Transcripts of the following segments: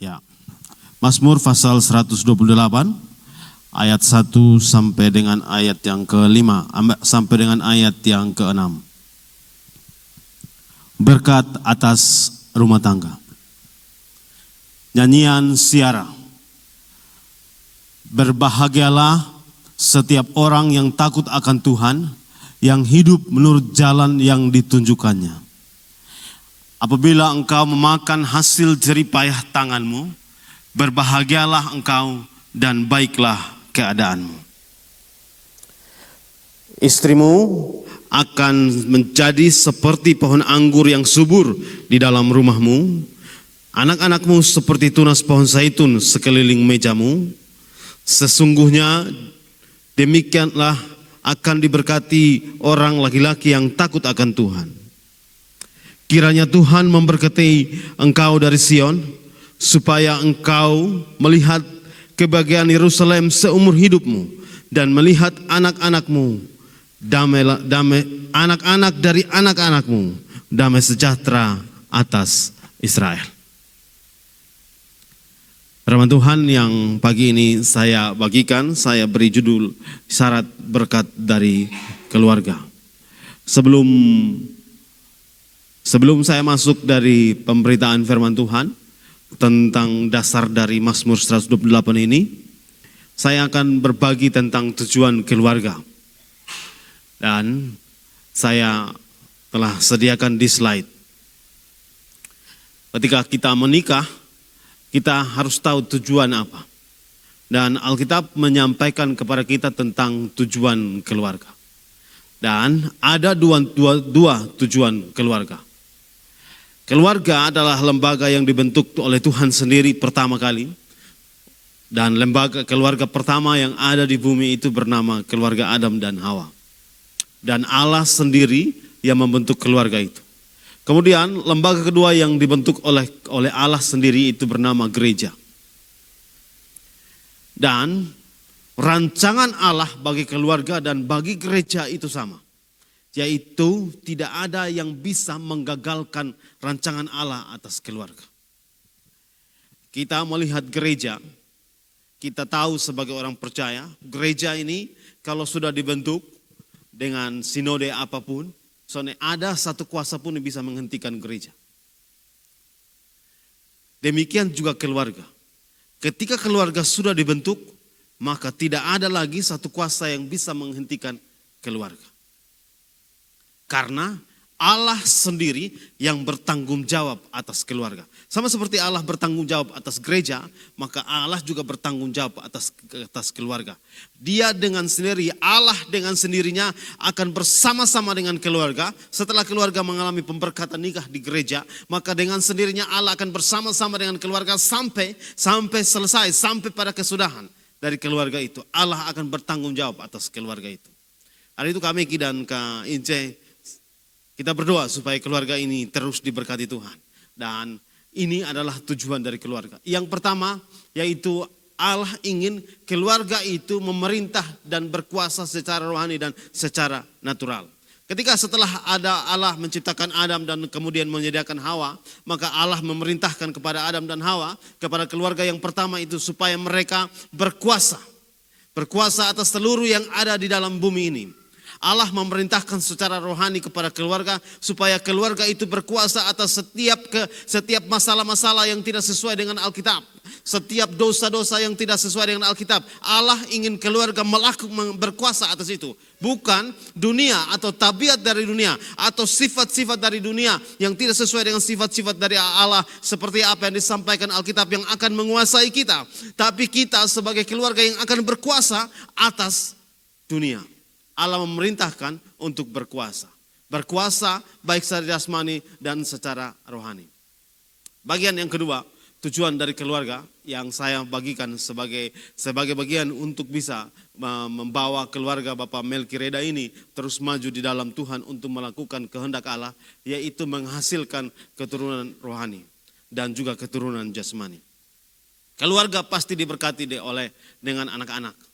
Ya. Mazmur pasal 128 ayat 1 sampai dengan ayat yang ke-5 sampai dengan ayat yang ke-6. Berkat atas rumah tangga. Nyanyian Siara. Berbahagialah setiap orang yang takut akan Tuhan, yang hidup menurut jalan yang ditunjukkannya. Apabila engkau memakan hasil jerih payah tanganmu, berbahagialah engkau dan baiklah keadaanmu. Istrimu akan menjadi seperti pohon anggur yang subur di dalam rumahmu. Anak-anakmu seperti tunas pohon zaitun sekeliling mejamu. Sesungguhnya demikianlah akan diberkati orang laki-laki yang takut akan Tuhan. Kiranya Tuhan memberkati engkau dari Sion, supaya engkau melihat kebahagiaan Yerusalem seumur hidupmu dan melihat anak-anakmu damai anak-anak dari anak-anakmu, damai sejahtera atas Israel. Firman Tuhan yang pagi ini saya bagikan, saya beri judul syarat berkat dari keluarga. Sebelum saya masuk dari pemberitaan firman Tuhan tentang dasar dari Mazmur 128 ini, saya akan berbagi tentang tujuan keluarga. Dan saya telah sediakan di slide. Ketika kita menikah, kita harus tahu tujuan apa. Dan Alkitab menyampaikan kepada kita tentang tujuan keluarga. Dan ada dua tujuan keluarga. Keluarga adalah lembaga yang dibentuk oleh Tuhan sendiri pertama kali. Dan lembaga keluarga pertama yang ada di bumi itu bernama keluarga Adam dan Hawa. Dan Allah sendiri yang membentuk keluarga itu. Kemudian lembaga kedua yang dibentuk oleh Allah sendiri itu bernama gereja. Dan rancangan Allah bagi keluarga dan bagi gereja itu sama. Yaitu tidak ada yang bisa menggagalkan rancangan Allah atas keluarga. Kita melihat gereja, kita tahu sebagai orang percaya, gereja ini kalau sudah dibentuk dengan sinode apapun, soalnya ada satu kuasa pun yang bisa menghentikan gereja. Demikian juga keluarga. Ketika keluarga sudah dibentuk, maka tidak ada lagi satu kuasa yang bisa menghentikan keluarga. Karena Allah sendiri yang bertanggung jawab atas keluarga. Sama seperti Allah bertanggung jawab atas gereja, maka Allah juga bertanggung jawab atas keluarga. Dia dengan sendiri, Allah dengan sendirinya akan bersama-sama dengan keluarga. Setelah keluarga mengalami pemberkatan nikah di gereja, maka dengan sendirinya Allah akan bersama-sama dengan keluarga sampai selesai, sampai pada kesudahan dari keluarga itu. Allah akan bertanggung jawab atas keluarga itu. Hari itu kami dan Kak Ince, kita berdoa supaya keluarga ini terus diberkati Tuhan. Dan ini adalah tujuan dari keluarga. Yang pertama yaitu Allah ingin keluarga itu memerintah dan berkuasa secara rohani dan secara natural. Ketika setelah ada Allah menciptakan Adam dan kemudian menyediakan Hawa, maka Allah memerintahkan kepada Adam dan Hawa, kepada keluarga yang pertama itu supaya mereka berkuasa. Berkuasa atas seluruh yang ada di dalam bumi ini. Allah memerintahkan secara rohani kepada keluarga supaya keluarga itu berkuasa atas setiap masalah-masalah yang tidak sesuai dengan Alkitab. Setiap dosa-dosa yang tidak sesuai dengan Alkitab. Allah ingin keluarga berkuasa atas itu. Bukan dunia atau tabiat dari dunia atau sifat-sifat dari dunia yang tidak sesuai dengan sifat-sifat dari Allah. Seperti apa yang disampaikan Alkitab yang akan menguasai kita. Tapi kita sebagai keluarga yang akan berkuasa atas dunia. Allah memerintahkan untuk berkuasa. Berkuasa baik secara jasmani dan secara rohani. Bagian yang kedua, tujuan dari keluarga yang saya bagikan sebagai bagian untuk bisa membawa keluarga Bapak Melki Reda ini terus maju di dalam Tuhan untuk melakukan kehendak Allah, yaitu menghasilkan keturunan rohani dan juga keturunan jasmani. Keluarga pasti diberkati dengan anak-anak.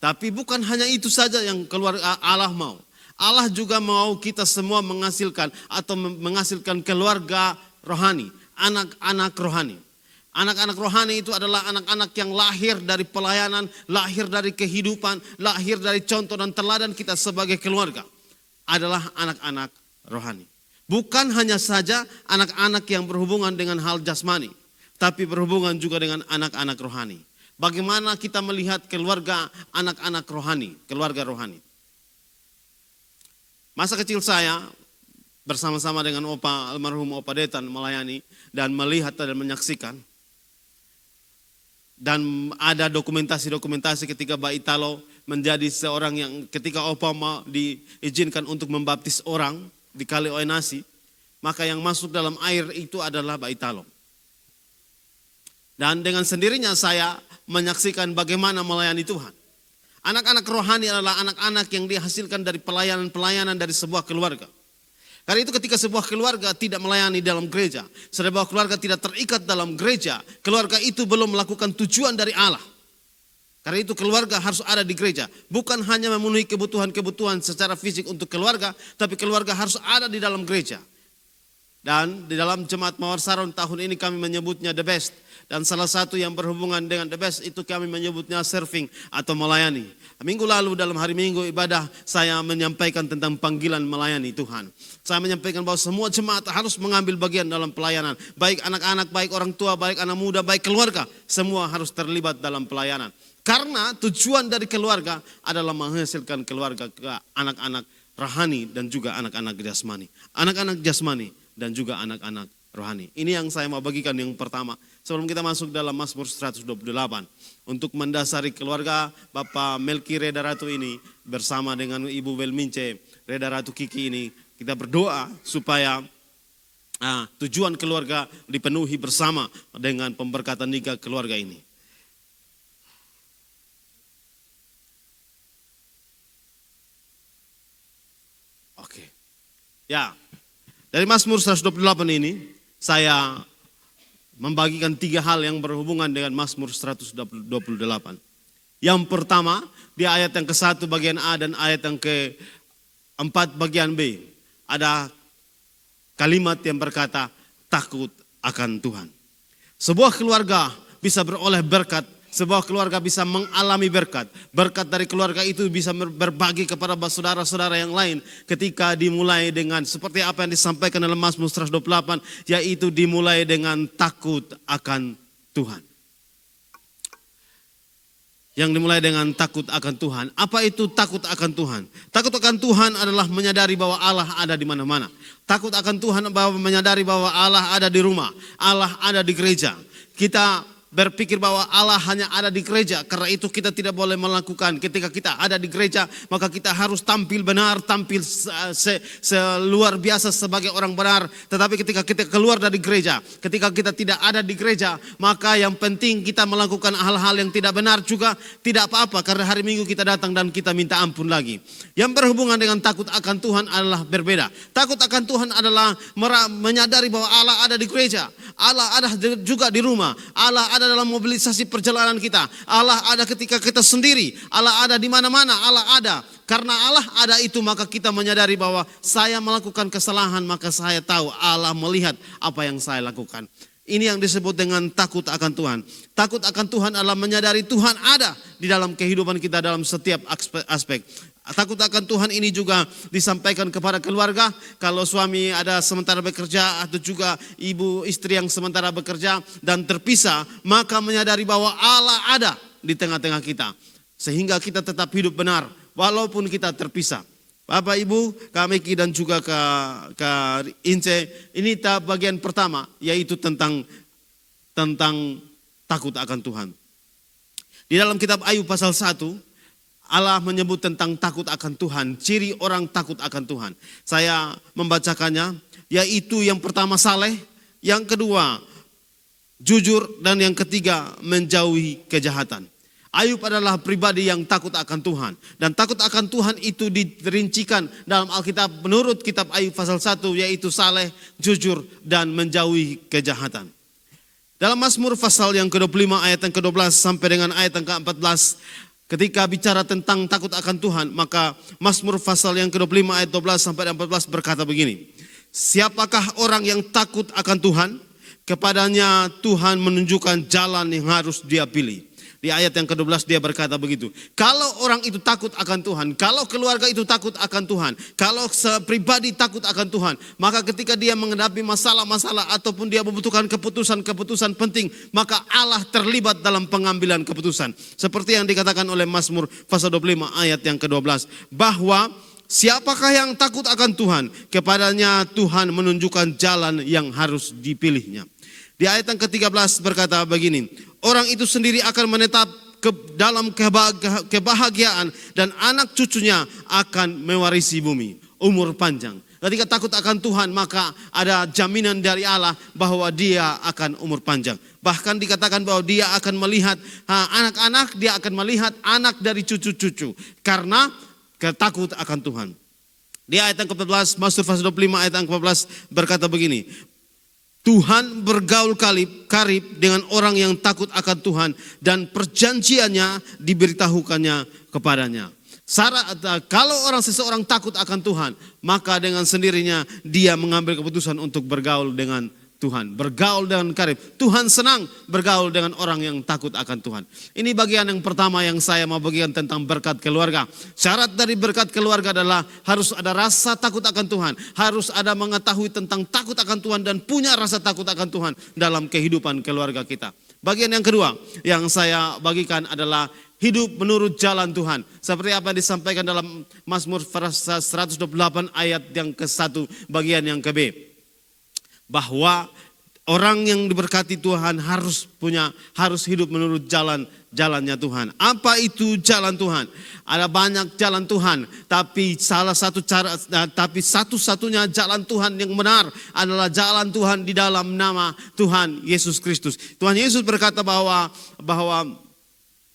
Tapi bukan hanya itu saja yang keluarga Allah mau. Allah juga mau kita semua menghasilkan keluarga rohani, anak-anak rohani. Anak-anak rohani itu adalah anak-anak yang lahir dari pelayanan, lahir dari kehidupan, lahir dari contoh dan teladan kita sebagai keluarga. Adalah anak-anak rohani. Bukan hanya saja anak-anak yang berhubungan dengan hal jasmani, tapi berhubungan juga dengan anak-anak rohani. Bagaimana kita melihat keluarga anak-anak rohani, keluarga rohani. Masa kecil saya bersama-sama dengan almarhum Opa Detan melayani dan melihat dan menyaksikan. Dan ada dokumentasi-dokumentasi ketika Mbak Italo menjadi seorang yang ketika Opa diizinkan untuk membaptis orang di Kali Oenasi, maka yang masuk dalam air itu adalah Mbak Italo. Dan dengan sendirinya saya menyaksikan bagaimana melayani Tuhan. Anak-anak rohani adalah anak-anak yang dihasilkan dari pelayanan-pelayanan dari sebuah keluarga. Karena itu ketika sebuah keluarga tidak melayani dalam gereja, sebuah keluarga tidak terikat dalam gereja, keluarga itu belum melakukan tujuan dari Allah. Karena itu keluarga harus ada di gereja. Bukan hanya memenuhi kebutuhan-kebutuhan secara fisik untuk keluarga, tapi keluarga harus ada di dalam gereja. Dan di dalam Jemaat Mawar Saron tahun ini kami menyebutnya the best. Dan salah satu yang berhubungan dengan the best itu kami menyebutnya serving atau melayani. Minggu lalu dalam hari Minggu ibadah saya menyampaikan tentang panggilan melayani Tuhan. Saya menyampaikan bahwa semua jemaat harus mengambil bagian dalam pelayanan. Baik anak-anak, baik orang tua, baik anak muda, baik keluarga. Semua harus terlibat dalam pelayanan. Karena tujuan dari keluarga adalah menghasilkan keluarga ke anak-anak rohani dan juga anak-anak jasmani. Anak-anak jasmani dan juga anak-anak rohani. Ini yang saya mau bagikan yang pertama. Sebelum kita masuk dalam Mazmur 128. Untuk mendasari keluarga Bapak Melki Reda Ratu ini bersama dengan Ibu Belmince Reda Ratu Kiki ini. Kita berdoa supaya tujuan keluarga dipenuhi bersama dengan pemberkatan nikah keluarga ini. Oke. Ya. Dari Mazmur 128 ini saya membagikan 3 hal yang berhubungan dengan Mazmur 128. Yang pertama, di ayat yang ke-1 bagian A dan ayat yang ke-4 bagian B. Ada kalimat yang berkata, takut akan Tuhan. Sebuah keluarga bisa beroleh berkat, sebuah keluarga bisa mengalami berkat. Berkat dari keluarga itu bisa berbagi kepada saudara-saudara yang lain ketika dimulai dengan seperti apa yang disampaikan dalam Mazmur 128, yaitu dimulai dengan takut akan Tuhan. Yang dimulai dengan takut akan Tuhan. Apa itu takut akan Tuhan? Takut akan Tuhan adalah menyadari bahwa Allah ada di mana-mana. Takut akan Tuhan bahwa menyadari bahwa Allah ada di rumah, Allah ada di gereja. Kita berpikir bahwa Allah hanya ada di gereja, karena itu kita tidak boleh melakukan. Ketika kita ada di gereja, maka kita harus tampil benar, tampil seluar biasa sebagai orang benar. Tetapi ketika kita keluar dari gereja, ketika kita tidak ada di gereja, maka yang penting kita melakukan hal-hal yang tidak benar juga tidak apa-apa, karena hari Minggu kita datang dan kita minta ampun lagi. Yang berhubungan dengan takut akan Tuhan adalah berbeda. Takut akan Tuhan adalah menyadari bahwa Allah ada di gereja, Allah ada juga di rumah, Allah ada dalam mobilisasi perjalanan kita. Allah ada ketika kita sendiri. Allah ada di mana-mana. Allah ada. Karena Allah ada itu maka kita menyadari bahwa saya melakukan kesalahan, maka saya tahu Allah melihat apa yang saya lakukan. Ini yang disebut dengan takut akan Tuhan. Takut akan Tuhan adalah menyadari Tuhan ada di dalam kehidupan kita dalam setiap aspek. Takut akan Tuhan ini juga disampaikan kepada keluarga. Kalau suami ada sementara bekerja atau juga ibu istri yang sementara bekerja dan terpisah, maka menyadari bahwa Allah ada di tengah-tengah kita. Sehingga kita tetap hidup benar walaupun kita terpisah. Bapak Ibu, Kak Meki dan juga Kak Ince, ini bagian pertama yaitu tentang takut akan Tuhan. Di dalam kitab Ayub pasal 1, Allah menyebut tentang takut akan Tuhan, ciri orang takut akan Tuhan. Saya membacakannya, yaitu yang pertama saleh, yang kedua jujur, dan yang ketiga menjauhi kejahatan. Ayub adalah pribadi yang takut akan Tuhan. Dan takut akan Tuhan itu dirincikan dalam Alkitab menurut kitab Ayub pasal 1, yaitu saleh, jujur, dan menjauhi kejahatan. Dalam Mazmur pasal yang ke-25 ayat yang ke-12 sampai dengan ayat yang ke-14, ketika bicara tentang takut akan Tuhan, maka Mazmur pasal yang ke-25 ayat 12 sampai 14 berkata begini. Siapakah orang yang takut akan Tuhan? kepadanya Tuhan menunjukkan jalan yang harus dia pilih. Di ayat yang ke-12 dia berkata begitu. Kalau orang itu takut akan Tuhan, kalau keluarga itu takut akan Tuhan, kalau pribadi takut akan Tuhan, maka ketika dia menghadapi masalah-masalah ataupun dia membutuhkan keputusan-keputusan penting, maka Allah terlibat dalam pengambilan keputusan. Seperti yang dikatakan oleh Mazmur pasal 25 ayat yang ke-12, bahwa siapakah yang takut akan Tuhan, kepadanya Tuhan menunjukkan jalan yang harus dipilihnya. Di ayat yang ke-13 berkata begini, orang itu sendiri akan menetap dalam kebahagiaan dan anak cucunya akan mewarisi bumi. Umur panjang. Ketika takut akan Tuhan maka ada jaminan dari Allah bahwa dia akan umur panjang. Bahkan dikatakan bahwa dia akan melihat anak-anak, dia akan melihat anak dari cucu-cucu. Karena takut akan Tuhan. Di ayat yang ke-14, Mazmur pasal 25 ayat yang ke-14 berkata begini, Tuhan bergaul karib dengan orang yang takut akan Tuhan dan perjanjiannya diberitahukannya kepadanya. Kalau seseorang takut akan Tuhan, maka dengan sendirinya dia mengambil keputusan untuk bergaul dengan Tuhan, bergaul dengan karib. Tuhan senang bergaul dengan orang yang takut akan Tuhan. Ini bagian yang pertama yang saya mau bagikan tentang berkat keluarga. Syarat dari berkat keluarga adalah harus ada rasa takut akan Tuhan. Harus ada mengetahui tentang takut akan Tuhan dan punya rasa takut akan Tuhan dalam kehidupan keluarga kita. Bagian yang kedua yang saya bagikan adalah hidup menurut jalan Tuhan. Seperti apa yang disampaikan dalam Mazmur 128 ayat yang ke-1 bagian yang ke-B. Bahwa orang yang diberkati Tuhan harus hidup menurut jalannya Tuhan. Apa itu jalan Tuhan? Ada banyak jalan Tuhan, tapi satu-satunya jalan Tuhan yang benar adalah jalan Tuhan di dalam nama Tuhan Yesus Kristus. Tuhan Yesus berkata bahwa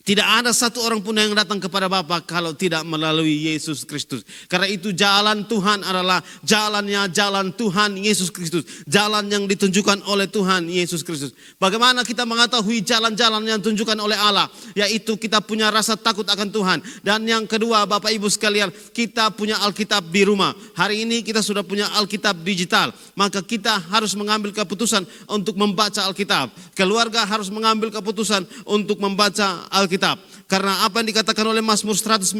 tidak ada satu orang pun yang datang kepada Bapa kalau tidak melalui Yesus Kristus. Karena itu jalan Tuhan adalah jalan Tuhan Yesus Kristus. Jalan yang ditunjukkan oleh Tuhan Yesus Kristus. Bagaimana kita mengetahui jalan-jalan yang ditunjukkan oleh Allah? Yaitu kita punya rasa takut akan Tuhan. Dan yang kedua Bapak Ibu sekalian, kita punya Alkitab di rumah. Hari ini kita sudah punya Alkitab digital. Maka kita harus mengambil keputusan untuk membaca Alkitab. Keluarga harus mengambil keputusan untuk membaca Alkitab. Karena apa yang dikatakan oleh Mazmur 119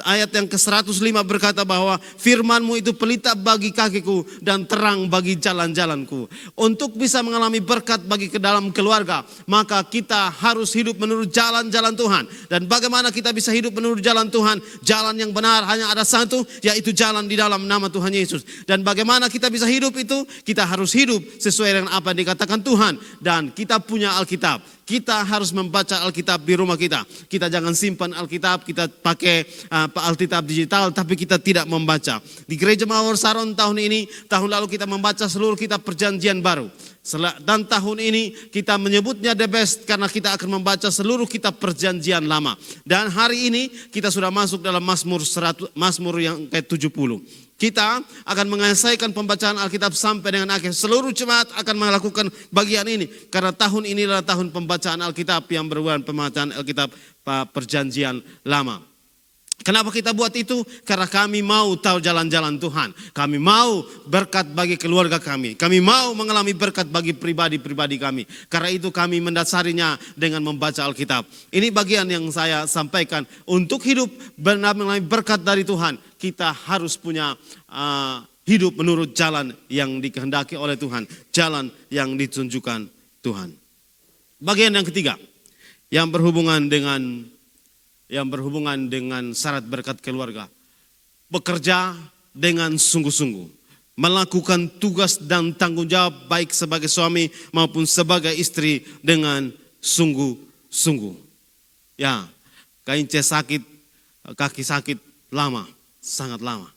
ayat yang ke-105 berkata bahwa firman-Mu itu pelita bagi kakiku dan terang bagi jalan-jalanku. Untuk bisa mengalami berkat bagi ke dalam keluarga, maka kita harus hidup menurut jalan-jalan Tuhan. Dan bagaimana kita bisa hidup menurut jalan Tuhan? Jalan yang benar hanya ada satu, yaitu jalan di dalam nama Tuhan Yesus. Dan bagaimana kita bisa hidup itu? Kita harus hidup sesuai dengan apa yang dikatakan Tuhan. Dan kita punya Alkitab. Kita harus membaca Alkitab di rumah kita. Kita jangan simpan Alkitab, kita pakai Alkitab digital, tapi kita tidak membaca. Di Gereja Mawar Saron tahun lalu kita membaca seluruh kitab perjanjian baru. Dan tahun ini kita menyebutnya the best karena kita akan membaca seluruh kitab perjanjian lama. Dan hari ini kita sudah masuk dalam Mazmur yang ke-70. Kita akan menyelesaikan pembacaan Alkitab sampai dengan akhir. Seluruh jemaat akan melakukan bagian ini. Karena tahun ini adalah tahun pembacaan Alkitab yang berhubungan pembacaan Alkitab perjanjian lama. Kenapa kita buat itu? Karena kami mau tahu jalan-jalan Tuhan. Kami mau berkat bagi keluarga kami. Kami mau mengalami berkat bagi pribadi-pribadi kami. Karena itu kami mendasarinya dengan membaca Alkitab. Ini bagian yang saya sampaikan. Untuk hidup mengalami berkat dari Tuhan, kita harus punya hidup menurut jalan yang dikehendaki oleh Tuhan. Jalan yang ditunjukkan Tuhan. Bagian yang ketiga, yang berhubungan dengan syarat berkat keluarga. Bekerja dengan sungguh-sungguh. Melakukan tugas dan tanggung jawab baik sebagai suami maupun sebagai istri dengan sungguh-sungguh. Ya, Kaince sakit, kaki sakit lama, sangat lama.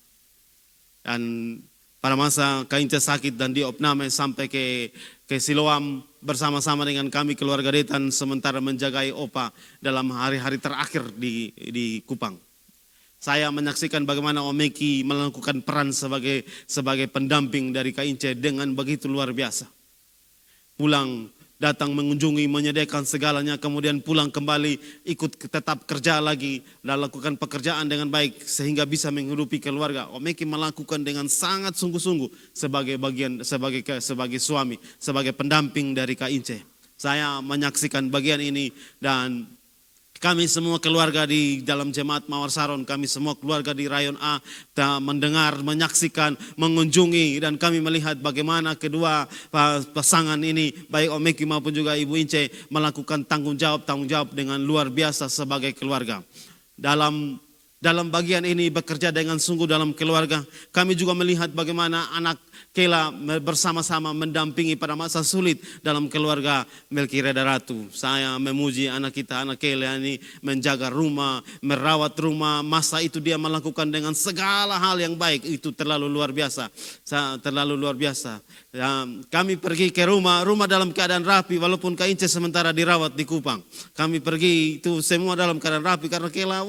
Dan pada masa Kaince sakit dan diopname sampai ke Siloam bersama-sama dengan kami keluarga Detan sementara menjagai Opa dalam hari-hari terakhir di Kupang. Saya menyaksikan bagaimana Om Meki melakukan peran sebagai pendamping dari Kaince dengan begitu luar biasa. Pulang datang mengunjungi, menyediakan segalanya, kemudian pulang kembali, ikut tetap kerja lagi, dan lakukan pekerjaan dengan baik sehingga bisa menghidupi keluarga. Om Eki melakukan dengan sangat sungguh-sungguh sebagai suami, sebagai pendamping dari Kak Ince. Saya menyaksikan bagian ini dan kami semua keluarga di dalam jemaat Mawar Saron, kami semua keluarga di Rayon A mendengar, menyaksikan, mengunjungi, dan kami melihat bagaimana kedua pasangan ini, baik Om Eki maupun juga Ibu Ince, melakukan tanggung jawab dengan luar biasa sebagai keluarga. Dalam bagian ini bekerja dengan sungguh dalam keluarga. Kami juga melihat bagaimana anak Kela bersama-sama mendampingi pada masa sulit dalam keluarga Melki Reda Ratu. Saya memuji anak kita, anak Kela ini menjaga rumah, merawat rumah. Masa itu dia melakukan dengan segala hal yang baik. Itu terlalu luar biasa. Terlalu luar biasa. Kami pergi ke rumah dalam keadaan rapi, walaupun Kak Ince sementara dirawat di Kupang. Kami pergi itu semua dalam keadaan rapi karena Kela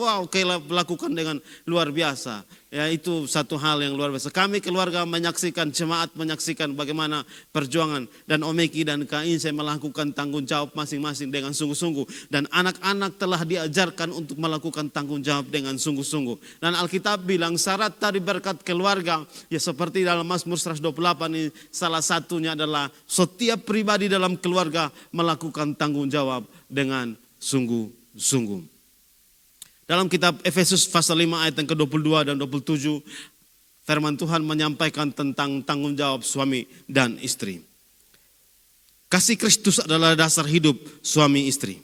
melakukan dengan luar biasa. Ya, itu satu hal yang luar biasa. Kami keluarga menyaksikan, jemaat menyaksikan bagaimana perjuangan dan Om Eki dan Kak Ince melakukan tanggung jawab masing-masing dengan sungguh-sungguh. Dan anak-anak telah diajarkan untuk melakukan tanggung jawab dengan sungguh-sungguh. Dan Alkitab bilang syarat dari berkat keluarga, ya seperti dalam Mazmur 128 ini, salah satunya adalah setiap pribadi dalam keluarga melakukan tanggung jawab dengan sungguh-sungguh. Dalam kitab Efesus pasal 5 ayat yang ke-22 dan 27, firman Tuhan menyampaikan tentang tanggung jawab suami dan istri. Kasih Kristus adalah dasar hidup suami istri.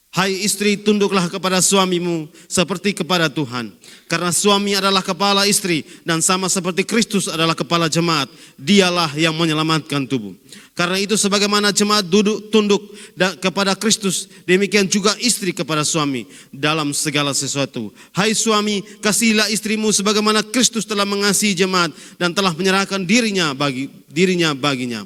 Hai istri, tunduklah kepada suamimu seperti kepada Tuhan. Karena suami adalah kepala istri dan sama seperti Kristus adalah kepala jemaat. Dialah yang menyelamatkan tubuh. Karena itu sebagaimana jemaat tunduk kepada Kristus, demikian juga istri kepada suami dalam segala sesuatu. Hai suami, kasihilah istrimu sebagaimana Kristus telah mengasihi jemaat dan telah menyerahkan dirinya baginya.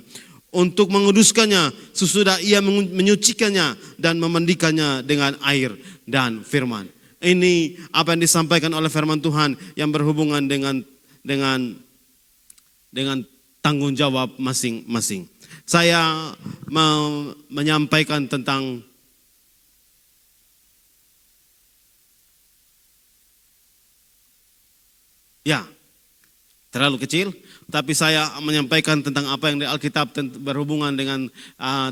Untuk menguduskannya sesudah ia menyucikannya dan memandikannya dengan air dan firman. Ini apa yang disampaikan oleh firman Tuhan yang berhubungan dengan tanggung jawab masing-masing. Saya mau menyampaikan tentang terlalu kecil, tapi saya menyampaikan tentang apa yang di Alkitab berhubungan dengan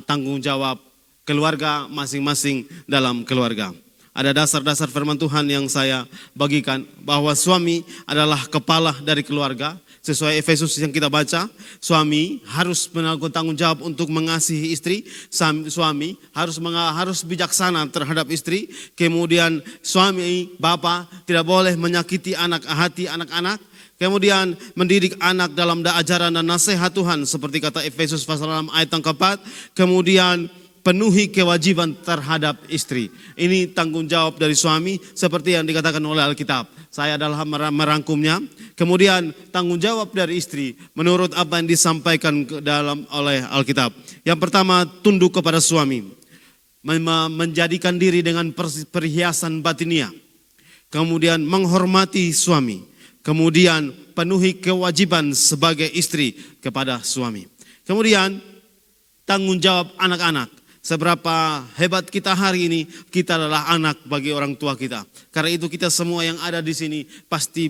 tanggung jawab keluarga masing-masing dalam keluarga. Ada dasar-dasar firman Tuhan yang saya bagikan bahwa suami adalah kepala dari keluarga. Sesuai Efesus yang kita baca, suami harus menanggung tanggung jawab untuk mengasihi istri. Suami harus bijaksana terhadap istri. Kemudian suami, bapa tidak boleh menyakiti hati anak-anak. Kemudian mendidik anak dalam ajaran dan nasihat Tuhan seperti kata Efesus pasal 6 ayat yang keempat. Kemudian penuhi kewajiban terhadap istri. Ini tanggung jawab dari suami seperti yang dikatakan oleh Alkitab. Saya adalah merangkumnya. Kemudian tanggung jawab dari istri menurut apa yang disampaikan oleh Alkitab. Yang pertama, tunduk kepada suami. Menjadikan diri dengan perhiasan batinia. Kemudian menghormati suami. Kemudian penuhi kewajiban sebagai istri kepada suami. Kemudian tanggung jawab anak-anak. Seberapa hebat kita hari ini, kita adalah anak bagi orang tua kita. Karena itu kita semua yang ada di sini pasti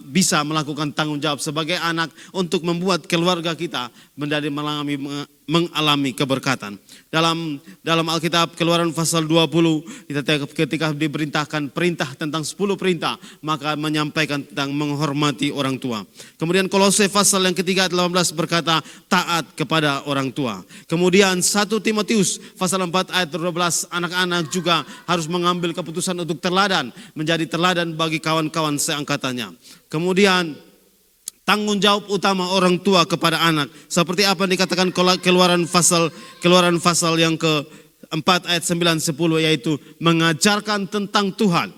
bisa melakukan tanggung jawab sebagai anak untuk membuat keluarga kita mengalami keberkatan. Dalam Alkitab Keluaran pasal 20, ketika diperintahkan perintah tentang 10 perintah, maka menyampaikan tentang menghormati orang tua. Kemudian Kolose pasal yang ketiga 18 berkata taat kepada orang tua. Kemudian 1 Timotius pasal 4 ayat 12, anak-anak juga harus mengambil keputusan untuk menjadi teladan bagi kawan-kawan seangkatannya. Kemudian tanggung jawab utama orang tua kepada anak. Seperti apa yang dikatakan Keluaran pasal yang ke-4 ayat 9-10, yaitu mengajarkan tentang Tuhan.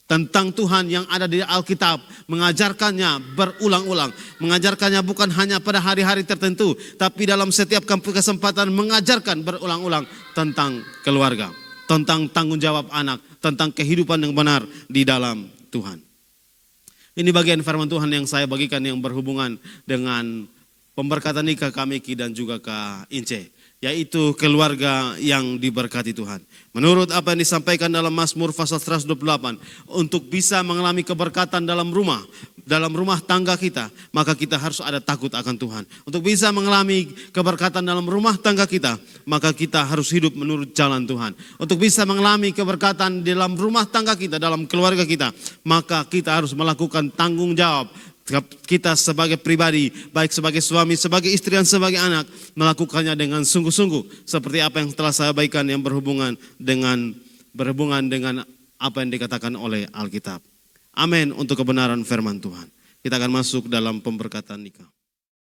Tentang Tuhan yang ada di Alkitab. Mengajarkannya berulang-ulang. Mengajarkannya bukan hanya pada hari-hari tertentu. Tapi dalam setiap kesempatan mengajarkan berulang-ulang tentang keluarga. Tentang tanggung jawab anak. Tentang kehidupan yang benar di dalam Tuhan. Ini bagian firman Tuhan yang saya bagikan yang berhubungan dengan pemberkatan nikah Kak Meki dan juga Kak Ince. yaitu keluarga yang diberkati Tuhan. Menurut apa yang disampaikan dalam Mazmur pasal 128, untuk bisa mengalami keberkatan dalam rumah tangga kita, maka kita harus ada takut akan Tuhan. Untuk bisa mengalami keberkatan dalam rumah tangga kita, maka kita harus hidup menurut jalan Tuhan. Untuk bisa mengalami keberkatan dalam rumah tangga kita, dalam keluarga kita, maka kita harus melakukan tanggung jawab. Kita sebagai pribadi, baik sebagai suami, sebagai istri, dan sebagai anak, melakukannya dengan sungguh-sungguh. Seperti apa yang telah saya bagikan yang berhubungan dengan apa yang dikatakan oleh Alkitab. Amin untuk kebenaran firman Tuhan. Kita akan masuk dalam pemberkatan nikah.